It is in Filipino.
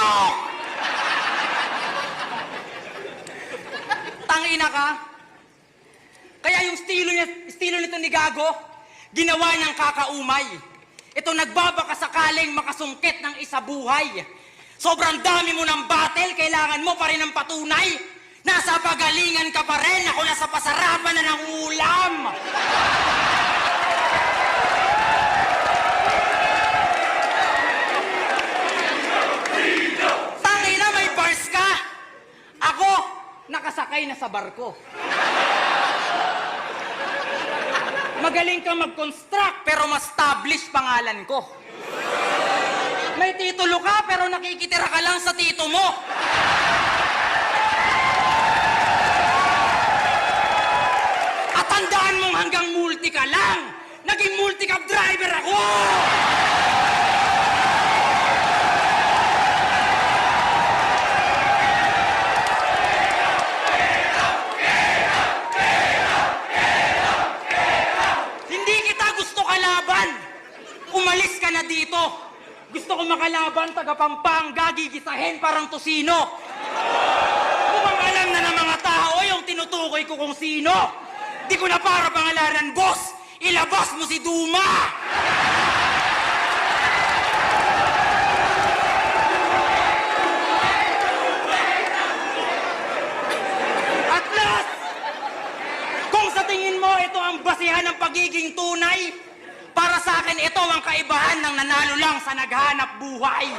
manok! Tangina ka. Kaya yung estilo nito ni Gago, ginawa niyang kakaumay. Ito nagbabaka sakaling makasungkit ng isa buhay. Sobrang dami mo ng battle, kailangan mo pa rin ng patunay. Nasa pagalingan ka pa rin, ako nasa pasarapan na ng ulam. Tangina, may bars ka. Ako, nakasakay na sa barko. Magaling ka mag-construct, pero ma-establish pangalan ko. May titulo ka, pero nakikitira ka lang sa tito mo. At tandaan mong hanggang multi ka lang. Naging multi-cab driver ako! Hindi kita gusto kalaban. Umalis ka na dito. Gusto ko makalaban, taga Pampanga, gigisahin parang tosino. Mukhang alam na ng mga tao yung tinutukoy ko kung sino. Di ko na para pangalanan, boss. Ilabas mo si Duma! At last, kung sa tingin mo ito ang basihan ng pagiging tunay, para sa akin, ito ang kaibahan ng nanalo lang sa naghanap buhay.